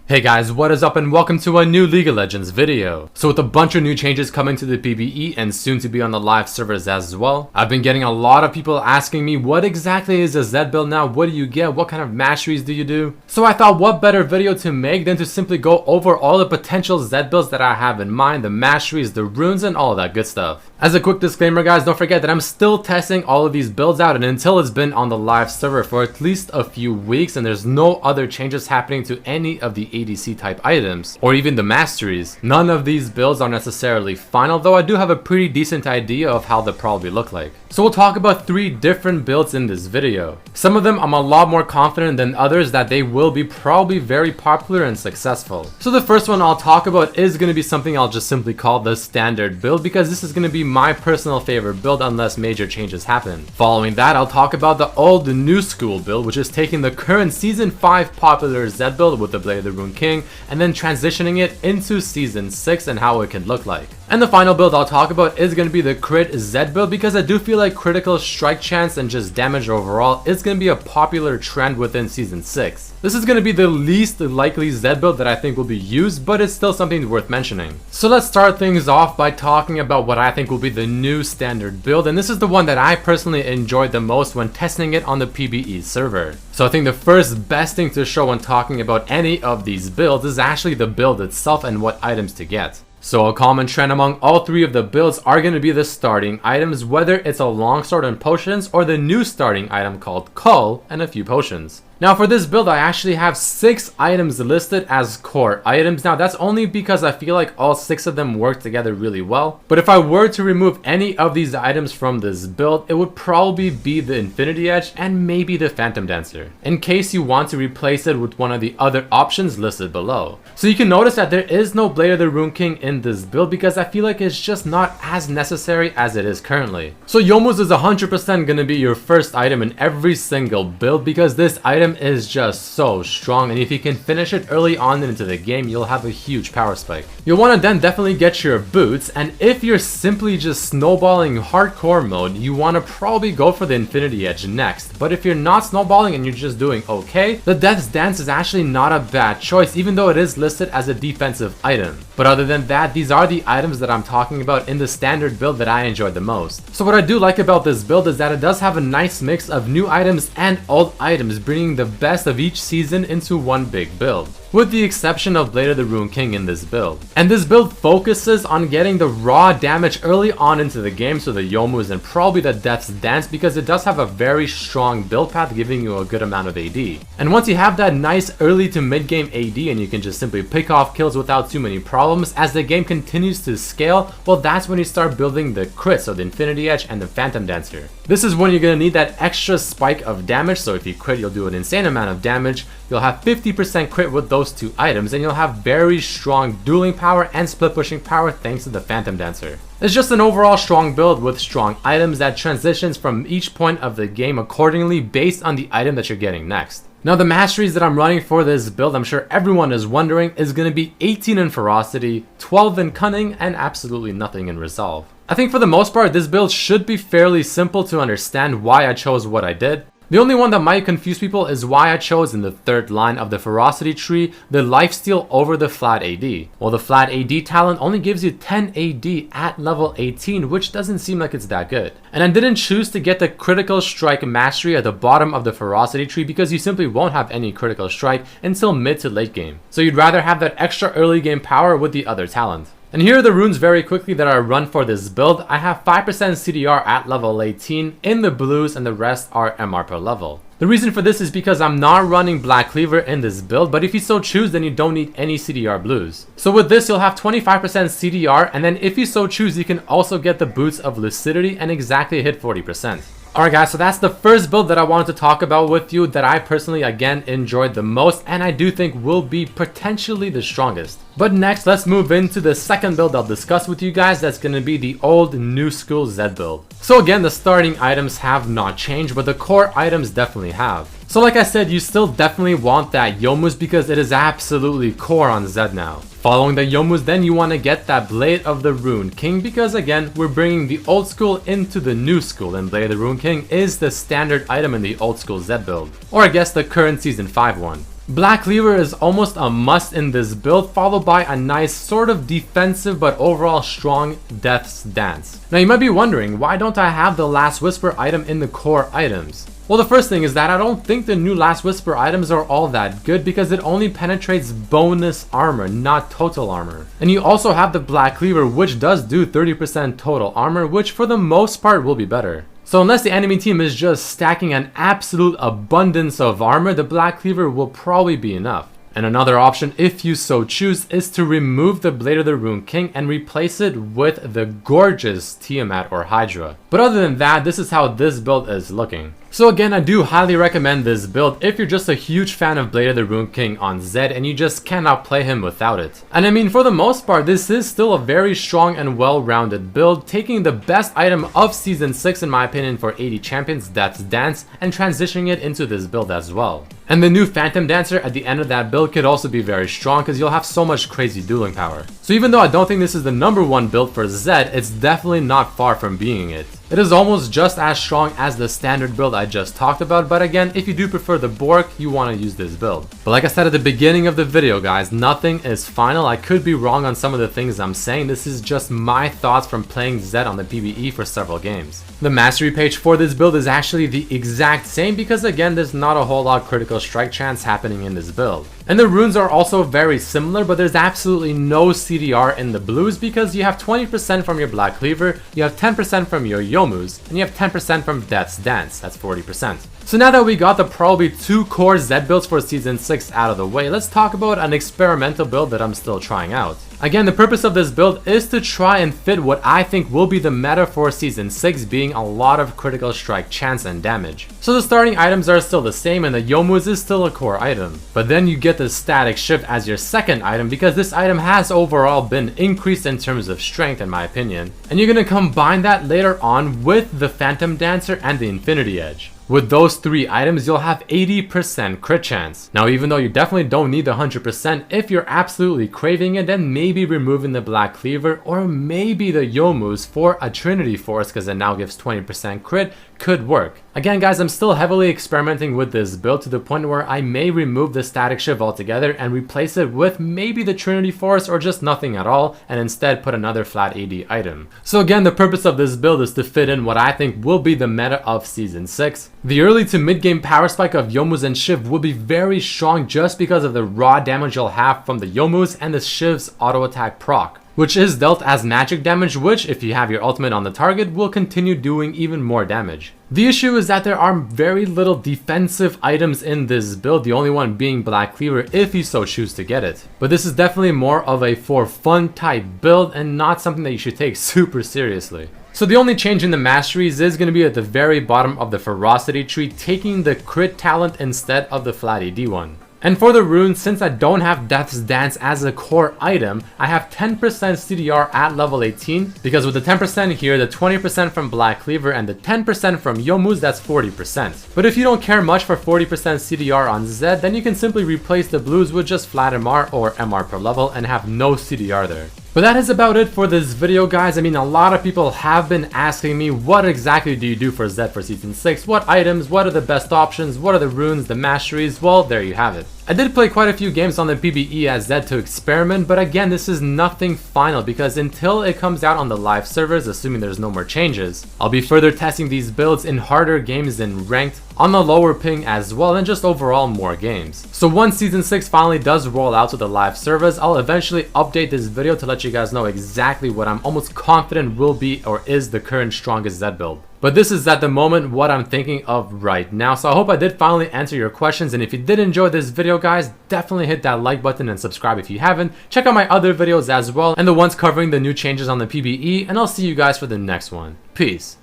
Hey guys, what is up and welcome to a new League of Legends video. So with a bunch of new changes coming to the PvE and soon to be on the live servers as well, I've been getting a lot of people asking me what exactly is a Z build now, what do you get, what kind of masteries do you do? So I thought what better video to make than to simply go over all the potential Z builds that I have in mind, the masteries, the runes and all that good stuff. As a quick disclaimer guys, don't forget that I'm still testing all of these builds out and until it's been on the live server for at least a few weeks and there's no other changes happening to any of the ADC type items or even the masteries, none of these builds are necessarily final, though I do have a pretty decent idea of how they'll probably look like. So we'll talk about 3 different builds in this video. Some of them I'm a lot more confident than others that they will be probably very popular and successful. So the first one I'll talk about is going to be something I'll just simply call the standard build because this is going to be my personal favorite build unless major changes happen. Following that, I'll talk about the old new school build, which is taking the current season 5 popular Z build with the Blade of the Rune King and then transitioning it into season 6 and how it can look like. And the final build I'll talk about is going to be the crit Z build because I do feel like critical strike chance and just damage overall is going to be a popular trend within season 6. This is going to be the least likely Z build that I think will be used, but it's still something worth mentioning. So let's start things off by talking about what I think will be the new standard build, and this is the one that I personally enjoyed the most when testing it on the PvE server. So I think the first best thing to show when talking about any of these builds is actually the build itself and what items to get. So a common trend among all 3 of the builds are going to be the starting items, whether it's a longsword and potions or the new starting item called Cull and a few potions. Now for this build I actually have 6 items listed as core items. Now that's only because I feel like all 6 of them work together really well. But if I were to remove any of these items from this build, it would probably be the Infinity Edge and maybe the Phantom Dancer, in case you want to replace it with one of the other options listed below. So you can notice that there is no Blade of the Rune King in this build because I feel like it's just not as necessary as it is currently. So Youmuu's is 100% going to be your first item in every single build because this item is just so strong, and if you can finish it early on into the game, you'll have a huge power spike. You'll want to then definitely get your boots, and if you're simply just snowballing hardcore mode, you want to probably go for the Infinity Edge next. But if you're not snowballing and you're just doing okay, the Death's Dance is actually not a bad choice, even though it is listed as a defensive item. But other than that, these are the items that I'm talking about in the standard build that I enjoyed the most. So what I do like about this build is that it does have a nice mix of new items and old items, bringing the best of each season into one big build, with the exception of Blade of the Rune King in this build. And this build focuses on getting the raw damage early on into the game, so the Youmuu's and probably the Death's Dance, because it does have a very strong build path giving you a good amount of AD. And once you have that nice early to mid game AD and you can just simply pick off kills without too many problems, as the game continues to scale, well that's when you start building the crits, so the Infinity Edge and the Phantom Dancer. This is when you're going to need that extra spike of damage, so if you crit you'll do an insane amount of damage, you'll have 50% crit with those 2 items, and you'll have very strong dueling power and split pushing power thanks to the Phantom Dancer. It's just an overall strong build with strong items that transitions from each point of the game accordingly based on the item that you're getting next. Now the masteries that I'm running for this build, I'm sure everyone is wondering, is going to be 18 in ferocity, 12 in cunning, and absolutely nothing in resolve. I think for the most part this build should be fairly simple to understand why I chose what I did. The only one that might confuse people is why I chose in the 3rd line of the ferocity tree the lifesteal over the flat AD. Well, the flat AD talent only gives you 10 AD at level 18, which doesn't seem like it's that good. And I didn't choose to get the critical strike mastery at the bottom of the ferocity tree because you simply won't have any critical strike until mid to late game. So you'd rather have that extra early game power with the other talent. And here are the runes very quickly that I run for this build. I have 5% CDR at level 18 in the blues and the rest are MR per level. The reason for this is because I'm not running Black Cleaver in this build, but if you so choose then you don't need any CDR blues. So with this you'll have 25% CDR, and then if you so choose you can also get the boots of lucidity and exactly hit 40%. Alright guys, so that's the first build that I wanted to talk about with you that I personally again enjoyed the most and I do think will be potentially the strongest. But next let's move into the second build I'll discuss with you guys. That's going to be the old new school Z build. So again, the starting items have not changed, but the core items definitely have. So like I said, you still definitely want that Youmuu's because it is absolutely core on Z now. Following the Youmuu's, then you want to get that Blade of the Rune King because again, we're bringing the old school into the new school, and Blade of the Rune King is the standard item in the old school Z build, or I guess the current season 5 one. Black Cleaver is almost a must in this build, followed by a nice sort of defensive but overall strong Death's Dance. Now you might be wondering, why don't I have the Last Whisper item in the core items? Well, the first thing is that I don't think the new Last Whisper items are all that good because it only penetrates bonus armor, not total armor. And you also have the Black Cleaver, which does do 30% total armor, which for the most part will be better. So unless the enemy team is just stacking an absolute abundance of armor, the Black Cleaver will probably be enough. And another option, if you so choose, is to remove the Blade of the Rune King and replace it with the gorgeous Tiamat or Hydra. But other than that, this is how this build is looking. So again, I do highly recommend this build if you're just a huge fan of Blade of the Rune King on Zed and you just cannot play him without it. And I mean, for the most part, this is still a very strong and well-rounded build, taking the best item of Season 6 in my opinion for 80 champions, that's Dance, and transitioning it into this build as well. And the new Phantom Dancer at the end of that build could also be very strong because you'll have so much crazy dueling power. So even though I don't think this is the #1 build for Zed, it's definitely not far from being it. It is almost just as strong as the standard build I just talked about, but again, if you do prefer the Bork, you want to use this build. But like I said at the beginning of the video, guys, nothing is final. I could be wrong on some of the things I'm saying. This is just my thoughts from playing Zed on the PvE for several games. The mastery page for this build is actually the exact same because again, there's not a whole lot of critical strike chance happening in this build. And the runes are also very similar, but there's absolutely no CDR in the blues because you have 20% from your Black Cleaver, you have 10% from your Youmu's, and you have 10% from Death's Dance, that's 40%. So now that we got the probably 2 core Zed builds for Season 6 out of the way, let's talk about an experimental build that I'm still trying out. Again, the purpose of this build is to try and fit what I think will be the meta for Season 6, being a lot of critical strike chance and damage. So the starting items are still the same and the Youmu's is still a core item. But then you get the Static Shift as your second item because this item has overall been increased in terms of strength in my opinion. And you're going to combine that later on with the Phantom Dancer and the Infinity Edge. With those 3 items, you'll have 80% crit chance. Now, even though you definitely don't need the 100%, if you're absolutely craving it, then maybe removing the Black Cleaver or maybe the Youmu's for a Trinity Force because it now gives 20% crit could work. Again, guys, I'm still heavily experimenting with this build to the point where I may remove the Static Shift altogether and replace it with maybe the Trinity Force or just nothing at all and instead put another flat AD item. So again, the purpose of this build is to fit in what I think will be the meta of Season 6. The early to mid-game power spike of Youmu's and Shiv will be very strong just because of the raw damage you'll have from the Youmu's and the Shiv's auto attack proc, which is dealt as magic damage, which if you have your ultimate on the target will continue doing even more damage. The issue is that there are very little defensive items in this build, the only one being Black Cleaver if you so choose to get it. But this is definitely more of a for fun type build and not something that you should take super seriously. So the only change in the masteries is going to be at the very bottom of the ferocity tree, taking the crit talent instead of the flat AD one. And for the runes, since I don't have Death's Dance as a core item, I have 10% CDR at level 18, because with the 10% here, the 20% from Black Cleaver, and the 10% from Youmu's, that's 40%. But if you don't care much for 40% CDR on Zed, then you can simply replace the blues with just flat MR or MR per level and have no CDR there. But that is about it for this video, guys. I mean, a lot of people have been asking me, what exactly do you do for Zed for Season 6? What items? What are the best options? What are the runes, the masteries? Well, there you have it. I did play quite a few games on the PvE as Zed to experiment, but again, this is nothing final because until it comes out on the live servers, assuming there's no more changes, I'll be further testing these builds in harder games in ranked, on the lower ping as well, and just overall more games. So once Season 6 finally does roll out to the live servers, I'll eventually update this video to let you guys know exactly what I'm almost confident will be or is the current strongest Zed build. But this is at the moment what I'm thinking of right now. So I hope I did finally answer your questions, and if you did enjoy this video, guys, definitely hit that like button and subscribe if you haven't. Check out my other videos as well, and the ones covering the new changes on the PvE, and I'll see you guys for the next one. Peace.